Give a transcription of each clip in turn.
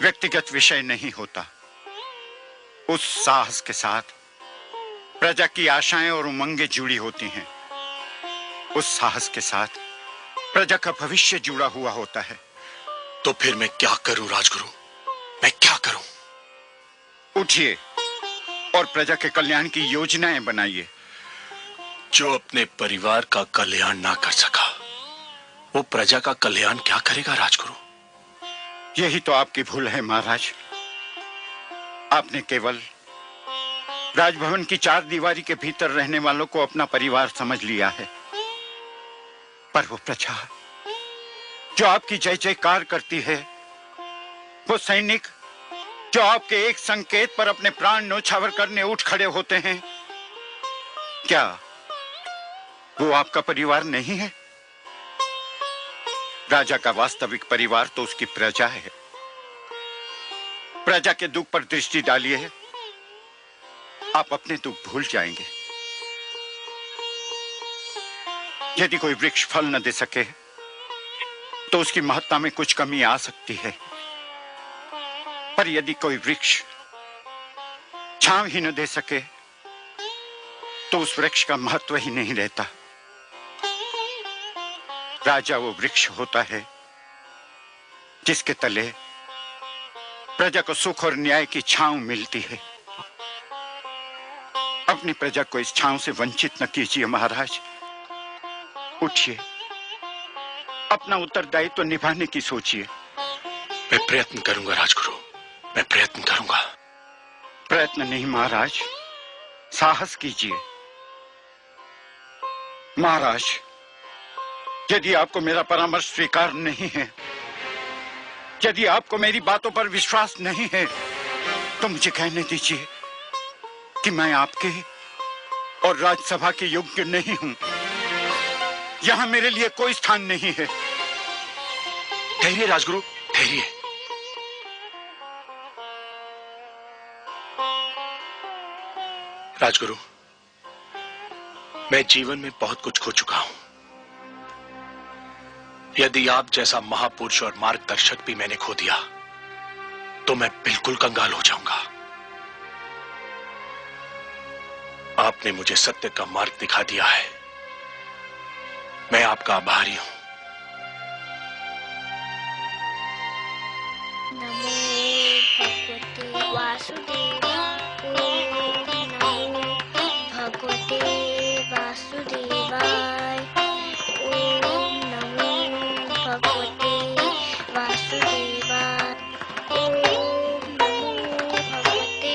व्यक्तिगत विषय नहीं होता। उस साहस के साथ प्रजा की आशाएं और उमंगें जुड़ी होती हैं। उस साहस के साथ प्रजा का भविष्य जुड़ा हुआ होता है। तो फिर मैं क्या करूं राजगुरु, मैं क्या करूं? उठिए और प्रजा के कल्याण की योजनाएं बनाइए। जो अपने परिवार का कल्याण ना कर सका, वो प्रजा का कल्याण क्या करेगा राजगुरु? यही तो आपकी भूल है महाराज। आपने केवल राजभवन की चार दीवारी के भीतर रहने वालों को अपना परिवार समझ लिया है। पर वो प्रजा जो आपकी जय जयकार करती है, वो सैनिक जो आपके एक संकेत पर अपने प्राण न्योछावर करने उठ खड़े होते हैं, क्या वो आपका परिवार नहीं है? राजा का वास्तविक परिवार तो उसकी प्रजा है। प्रजा के दुख पर दृष्टि डालिए, आप अपने दुख भूल जाएंगे। यदि कोई वृक्ष फल न दे सके तो उसकी महत्ता में कुछ कमी आ सकती है, पर यदि कोई वृक्ष छांव ही न दे सके तो उस वृक्ष का महत्व ही नहीं रहता। राजा वो वृक्ष होता है जिसके तले प्रजा को सुख और न्याय की छांव मिलती है। अपनी प्रजा को इस छांव से वंचित न कीजिए महाराज। उठिए, अपना उत्तरदायित्व तो निभाने की सोचिए। मैं प्रयत्न करूंगा राजगुरु, मैं प्रयत्न करूंगा। प्रयत्न नहीं महाराज, साहस कीजिए। महाराज, यदि आपको मेरा परामर्श स्वीकार नहीं है, यदि आपको मेरी बातों पर विश्वास नहीं है, तो मुझे कहने दीजिए कि मैं आपके और राज्यसभा के योग्य नहीं हूं। यहां मेरे लिए कोई स्थान नहीं है। ठहरिए राजगुरु, ठहरिए। राजगुरु, मैं जीवन में बहुत कुछ खो चुका हूं। यदि आप जैसा महापुरुष और मार्गदर्शक भी मैंने खो दिया तो मैं बिल्कुल कंगाल हो जाऊंगा। आपने मुझे सत्य का मार्ग दिखा दिया है, मैं आपका आभारी हूं। नमो भगवते वासुदेवाय। ओम नमो भगवते वासुदेवाय। ओम नमो भगवते वासुदेवाय। ओम नमो भगवते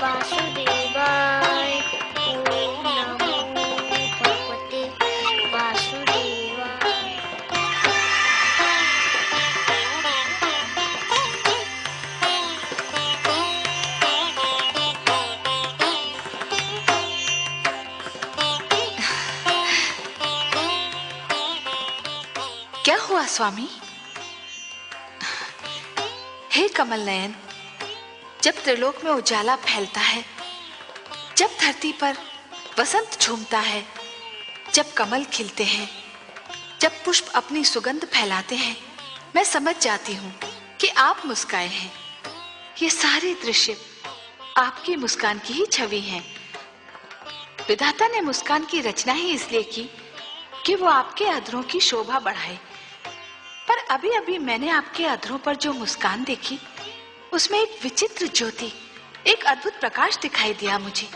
वासुदेवाय। ओम नमो भगवते वासुदेवाय। क्या हुआ स्वामी? हे कमल नयन, जब त्रिलोक में उजाला फैलता है, जब धरती पर वसंत झूमता है, जब कमल खिलते हैं, जब पुष्प अपनी सुगंध फैलाते हैं, मैं समझ जाती हूँ कि आप मुस्काए हैं। ये सारे दृश्य आपकी मुस्कान की ही छवि हैं। विधाता ने मुस्कान की रचना ही इसलिए की कि वो आपके अधरों की शोभा बढ़ाए। पर अभी अभी मैंने आपके अधरों पर जो मुस्कान देखी, उसमें एक विचित्र ज्योति, एक अद्भुत प्रकाश दिखाई दिया मुझे।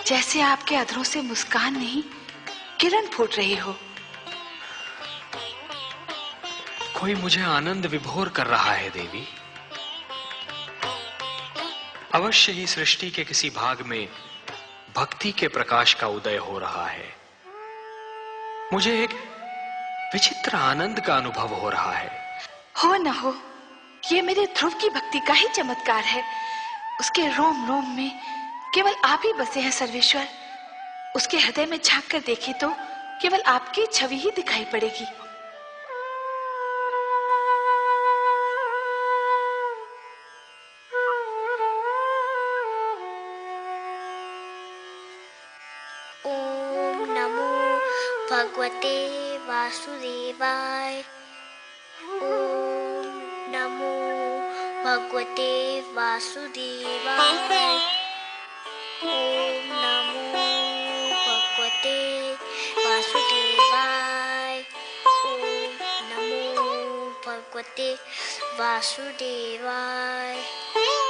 जैसे आपके अधरों से मुस्कान नहीं, किरण फूट रही हो। कोई मुझे आनंद विभोर कर रहा है देवी। अवश्य ही सृष्टि के किसी भाग में भक्ति के प्रकाश का उदय हो रहा है। मुझे एक विचित्र आनंद का अनुभव हो रहा है। हो न हो, ये मेरे ध्रुव की भक्ति का ही चमत्कार है। उसके रोम रोम में केवल आप ही बसे हैं सर्वेश्वर। उसके हृदय में झांक कर देखे तो केवल आपकी छवि ही दिखाई पड़ेगी। ओम नमो भगवते वासुदेवाय। ओम नमो भगवते वासुदेवाय। ओम नमो भगवते वासुदेवाय। ओम नमो भगवते वासुदेवाय।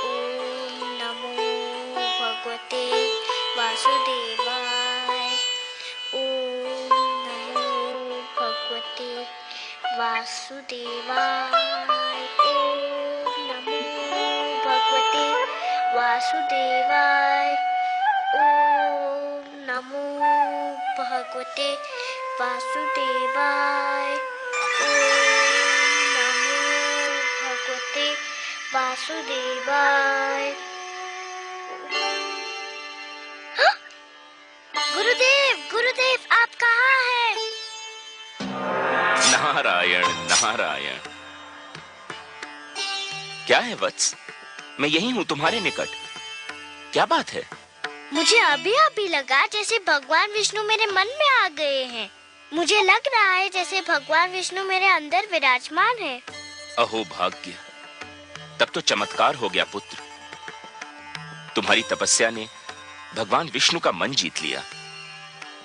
ओम नमो भगवते वासुदेवाय। ओम नमो भगवते वासुदेवाय। ओम नमो भगवते वासुदेवाय। ओम नमो भगवते वासुदेवाय। ओम नमो भगवते वासुदेवाय। गुरुदेव, गुरुदेव, आप कहाँ हैं? नारायण नारायण। क्या है वत्स? मैं यही हूँ तुम्हारे निकट। क्या बात है? मुझे अभी अभी लगा जैसे भगवान विष्णु मेरे मन में आ गए हैं। मुझे लग रहा है जैसे भगवान विष्णु मेरे अंदर विराजमान है। अहो भाग्य, तब तो चमत्कार हो गया पुत्र। तुम्हारी तपस्या ने भगवान विष्णु का मन जीत लिया।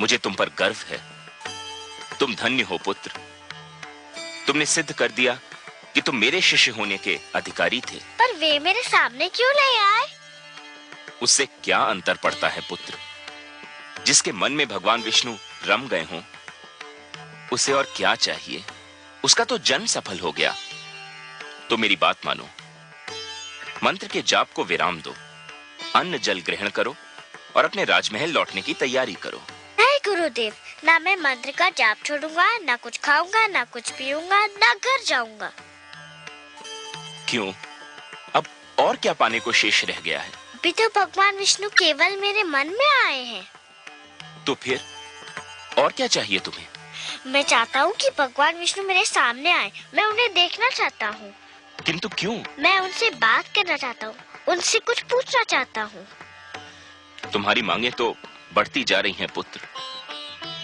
मुझे तुम पर गर्व है। तुम धन्य हो पुत्र। तुमने सिद्ध कर दिया कि तुम मेरे शिष्य होने के अधिकारी थे। पर वे मेरे सामने क्यों नहीं आए? उससे क्या अंतर पड़ता है पुत्र? जिसके मन में भगवान विष्णु रम गए हों, उसे और क्या चाहिए? उसका तो जन्म सफल हो गया। तो मेरी बात मानो, मंत्र के जाप को विराम दो, अन्न जल ग्रहण करो और अपने राजमहल लौटने की तैयारी करो। नहीं गुरुदेव, ना मैं मंत्र का जाप छोड़ूंगा, ना कुछ खाऊंगा, ना कुछ पीऊंगा, ना घर जाऊंगा। क्यों? अब और क्या पाने को शेष रह गया है? अभी तो भगवान विष्णु केवल मेरे मन में आए हैं। तो फिर और क्या चाहिए तुम्हें? मैं चाहता हूँ कि भगवान विष्णु मेरे सामने आए। मैं उन्हें देखना चाहता हूँ। किंतु क्यों? मैं उनसे बात करना चाहता हूँ, उनसे कुछ पूछना चाहता हूँ। तुम्हारी मांगे तो बढ़ती जा रही हैं पुत्र,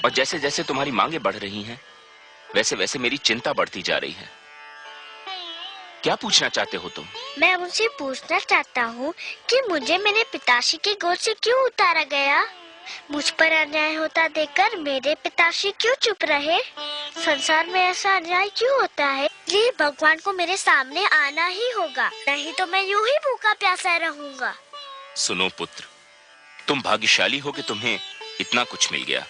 और जैसे जैसे तुम्हारी मांगे बढ़ रही हैं, वैसे वैसे मेरी चिंता बढ़ती जा रही है। क्या पूछना चाहते हो तुम? मैं उनसे पूछना चाहता हूँ कि मुझे मेरे पिताश्री की गोद से क्यों उतारा गया? मुझ पर अन्याय होता देखकर मेरे पिताश्री क्यों चुप रहे? संसार में ऐसा अन्याय क्यों होता है? ये भगवान को मेरे सामने आना ही होगा, नहीं तो मैं यूं ही भूखा प्यासा रहूंगा। सुनो पुत्र, तुम भाग्यशाली हो कि तुम्हें इतना कुछ मिल गया।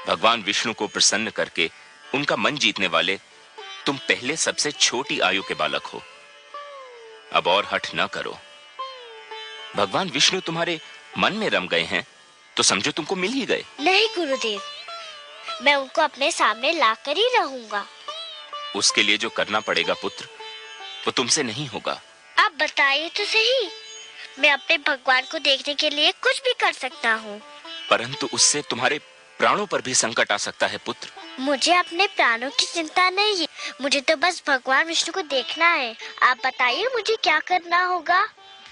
भगवान विष्णु को प्रसन्न करके उनका मन जीतने वाले तुम पहले सबसे छोटी आयु के बालक हो। अब और हठ न करो। भगवान विष्णु तुम्हारे मन में रम गए हैं तो समझो तुमको मिल ही गए। नहीं गुरुदेव, मैं उनको अपने सामने लाकर ही रहूंगा। उसके लिए जो करना पड़ेगा पुत्र, वो तुमसे नहीं होगा। आप बताइए तो सही। मैं अपने भगवान को देखने के लिए कुछ भी कर सकता हूँ, परंतु उससे तुम्हारे प्राणों पर भी संकट आ सकता है पुत्र। मुझे अपने प्राणों की चिंता नहीं है। मुझे तो बस भगवान विष्णु को देखना है। आप बताइए मुझे क्या करना होगा?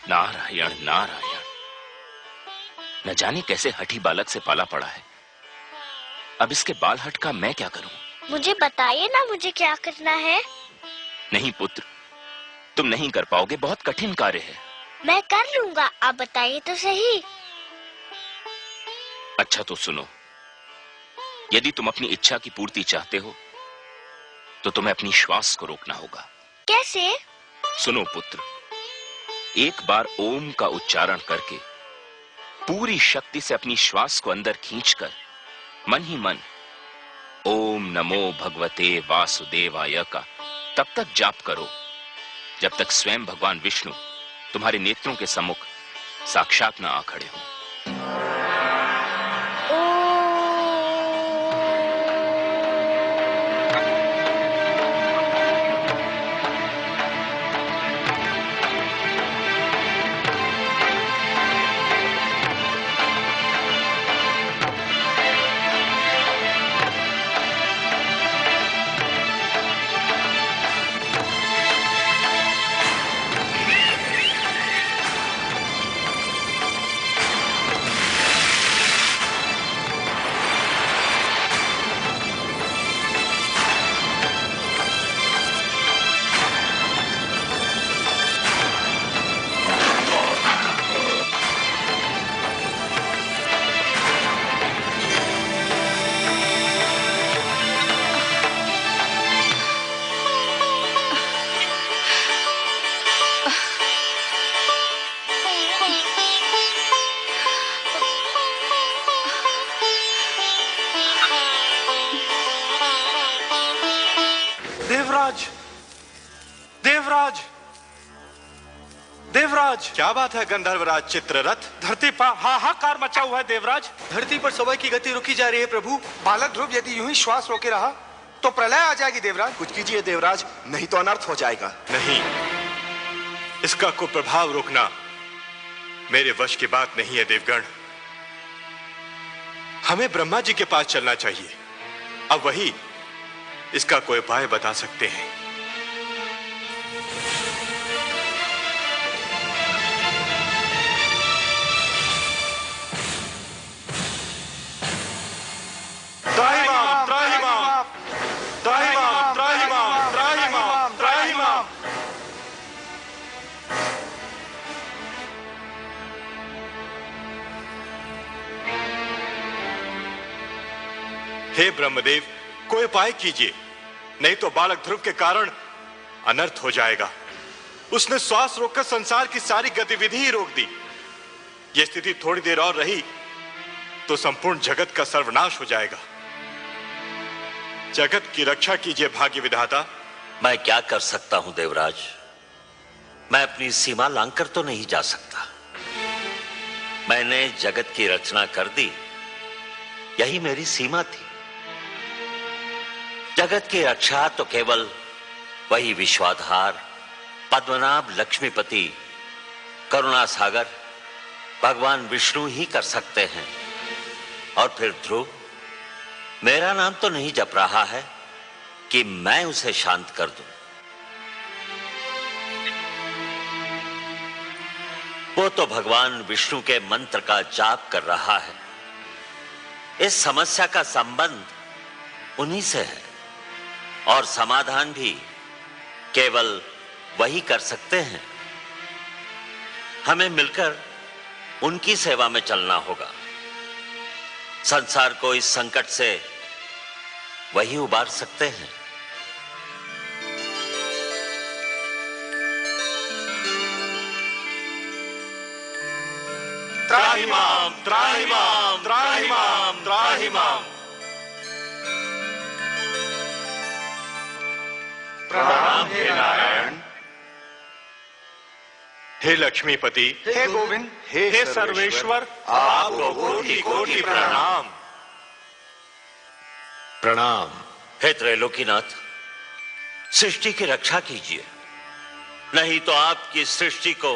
नारायण नारायण। न जाने कैसे हठी बालक से पाला पड़ा है। अब इसके बाल हट का मैं क्या करूं? मुझे बताइए ना मुझे क्या करना है। नहीं पुत्र, तुम नहीं कर पाओगे। बहुत कठिन कार्य है। मैं कर लूंगा, आप बताइए तो सही। अच्छा तो सुनो, यदि तुम अपनी इच्छा की पूर्ति चाहते हो तो तुम्हें अपनी श्वास को रोकना होगा। कैसे? सुनो पुत्र, एक बार ओम का उच्चारण करके पूरी शक्ति से अपनी श्वास को अंदर खींचकर मन ही मन ओम नमो भगवते वासुदेवाय का तब तक जाप करो जब तक स्वयं भगवान विष्णु तुम्हारे नेत्रों के सम्मुख साक्षात न आ खड़े हों। देवराज, देवराज। क्या बात है गंधर्वराज चित्ररथ? धरती पर हाहाकार मचा हुआ है देवराज। धरती पर समय की गति रुकी जा रही है प्रभु। बालक ध्रुव यदि यूं ही श्वास रोके रहा तो प्रलय आ जाएगी देवराज। कुछ कीजिए देवराज, नहीं तो अनर्थ हो जाएगा। नहीं, इसका कुप्रभाव रोकना मेरे वश की बात नहीं है देवगण। हमें ब्रह्मा जी के पास चलना चाहिए। अब वही इसका कोई उपाय बता सकते हैं। त्राहिमाम, त्राहिमाम, त्राहिमाम, त्राहिमाम, त्राहिमाम, त्राहिमाम। हे ब्रह्मदेव, कोई उपाय कीजिए, नहीं तो बालक ध्रुव के कारण अनर्थ हो जाएगा। उसने श्वास रोककर संसार की सारी गतिविधि ही रोक दी। यह स्थिति थोड़ी देर और रही तो संपूर्ण जगत का सर्वनाश हो जाएगा। जगत की रक्षा कीजिए भाग्य विधाता। मैं क्या कर सकता हूं देवराज? मैं अपनी सीमा लांघकर तो नहीं जा सकता। मैंने जगत की रचना कर दी, यही मेरी सीमा थी। जगत की रक्षा तो केवल वही विश्वाधार, पद्मनाभ, लक्ष्मीपति, करुणा सागर भगवान विष्णु ही कर सकते हैं। और फिर ध्रुव मेरा नाम तो नहीं जप रहा है कि मैं उसे शांत कर दूं। वो तो भगवान विष्णु के मंत्र का जाप कर रहा है। इस समस्या का संबंध उन्हीं से है और समाधान भी केवल वही कर सकते हैं। हमें मिलकर उनकी सेवा में चलना होगा। संसार को इस संकट से वही उबार सकते हैं। त्राहिमाम, त्राहिमाम, त्राहिमाम, त्राहिमाम। प्रणाम हे नारायण। हे लक्ष्मीपति, हे गोविंद, हे सर्वेश्वर, आपको कोटि कोटि प्रणाम। प्रणाम। हे त्रैलोकीनाथ, सृष्टि की रक्षा कीजिए, नहीं तो आपकी सृष्टि को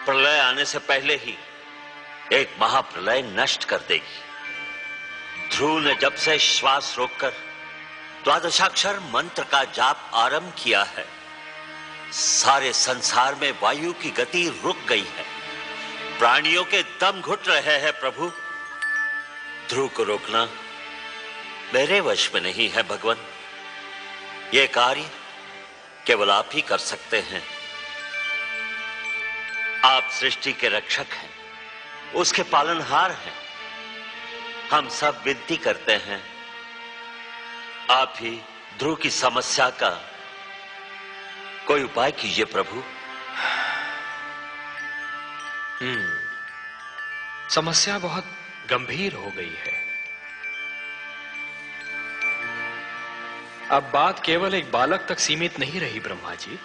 प्रलय आने से पहले ही एक महाप्रलय नष्ट कर देगी। ध्रुव ने जब से श्वास रोककर द्वादशाक्षर मंत्र का जाप आरंभ किया है, सारे संसार में वायु की गति रुक गई है। प्राणियों के दम घुट रहे हैं प्रभु। ध्रुव को रोकना मेरे वश में नहीं है भगवान। यह कार्य केवल आप ही कर सकते हैं। आप सृष्टि के रक्षक हैं, उसके पालनहार हैं। हम सब विनती करते हैं, आप ही ध्रुव की समस्या का कोई उपाय कीजिए प्रभु। समस्या बहुत गंभीर हो गई है। अब बात केवल एक बालक तक सीमित नहीं रही ब्रह्मा जी।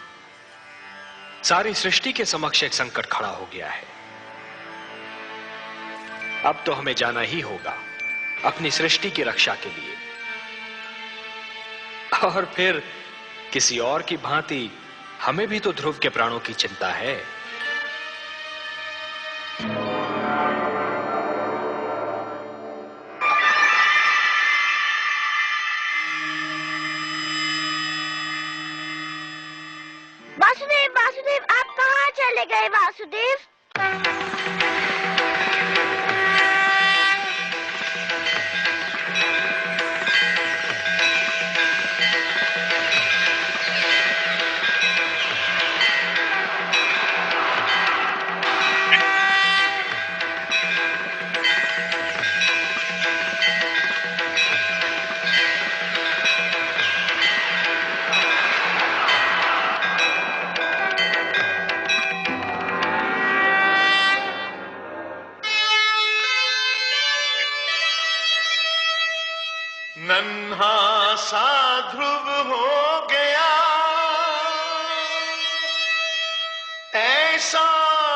सारी सृष्टि के समक्ष एक संकट खड़ा हो गया है। अब तो हमें जाना ही होगा अपनी सृष्टि की रक्षा के लिए। और फिर किसी और की भांति हमें भी तो ध्रुव के प्राणों की चिंता है। वासुदेव, वासुदेव, आप कहाँ चले गए वासुदेव? नन्हा सा ध्रुव हो गया, ऐसा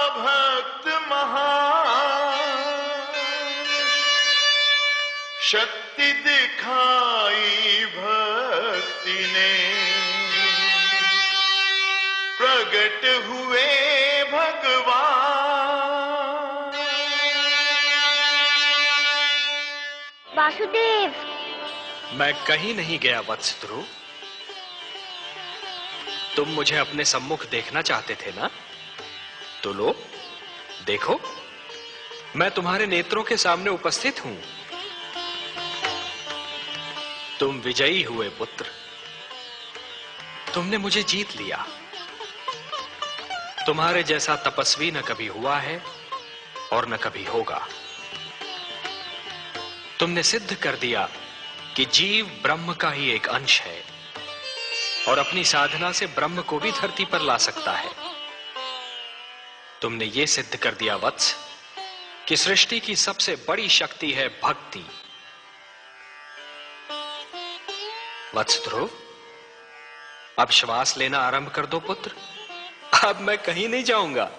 भक्त महान शक्ति दिखाई भक्ति ने, प्रगट हुए भगवान। वासुदेव, मैं कहीं नहीं गया वत्स ध्रुव। तुम मुझे अपने सम्मुख देखना चाहते थे ना? तो लो, देखो, मैं तुम्हारे नेत्रों के सामने उपस्थित हूं। तुम विजयी हुए पुत्र। तुमने मुझे जीत लिया। तुम्हारे जैसा तपस्वी न कभी हुआ है और न कभी होगा। तुमने सिद्ध कर दिया कि जीव ब्रह्म का ही एक अंश है और अपनी साधना से ब्रह्म को भी धरती पर ला सकता है। तुमने ये सिद्ध कर दिया वत्स कि सृष्टि की सबसे बड़ी शक्ति है भक्ति। वत्स ध्रुव, अब श्वास लेना आरंभ कर दो पुत्र। अब मैं कहीं नहीं जाऊंगा।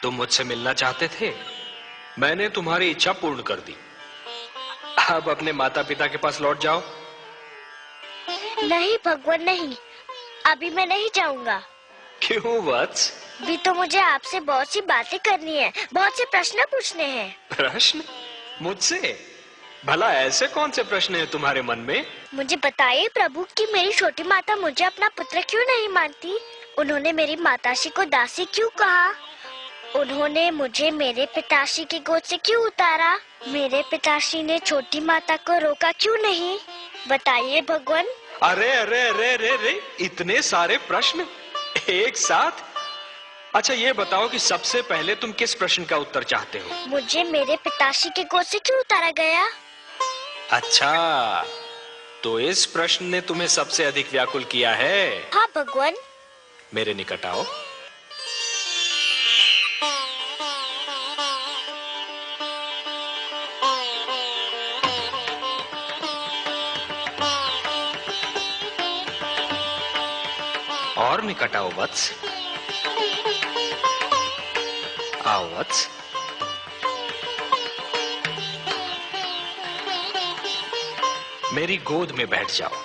तुम मुझसे मिलना चाहते थे, मैंने तुम्हारी इच्छा पूर्ण कर दी। अब अपने माता पिता के पास लौट जाओ। नहीं भगवान, नहीं, अभी मैं नहीं जाऊंगा। क्यों वत्स? भी तो मुझे आपसे बहुत सी बातें करनी है, बहुत से प्रश्न पूछने हैं। प्रश्न? मुझसे? भला ऐसे कौन से प्रश्न हैं तुम्हारे मन में? मुझे बताइए प्रभु कि मेरी छोटी माता मुझे अपना पुत्र क्यों नहीं मानती? उन्होंने मेरी माताश्री को दासी क्यों कहा? उन्होंने मुझे मेरे पिताश्री की गोद से क्यों उतारा? मेरे पिताश्री ने छोटी माता को रोका क्यों नहीं? बताइए भगवान। अरे अरे अरे अरे अरे, इतने सारे प्रश्न एक साथ? अच्छा ये बताओ कि सबसे पहले तुम किस प्रश्न का उत्तर चाहते हो? मुझे मेरे पिताश्री की गोद से क्यों उतारा गया? अच्छा, तो इस प्रश्न ने तुम्हें सबसे अधिक व्याकुल किया है? हाँ भगवान। मेरे निकट आओ। और निकट आओ वत्स। आओ वत्स। मेरी गोद में बैठ जाओ।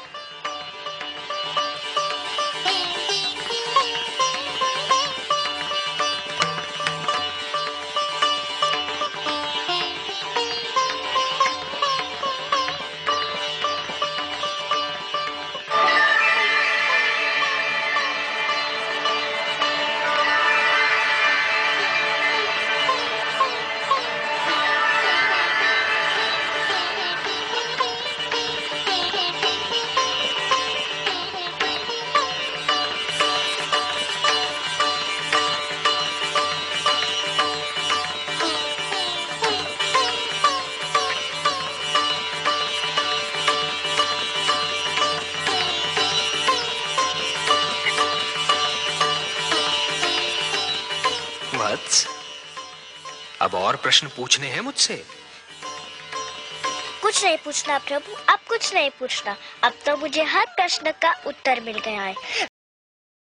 वत्स, अब और प्रश्न पूछने हैं मुझसे? कुछ नहीं पूछना प्रभु, अब कुछ नहीं पूछना। अब तो मुझे हर प्रश्न का उत्तर मिल गया है।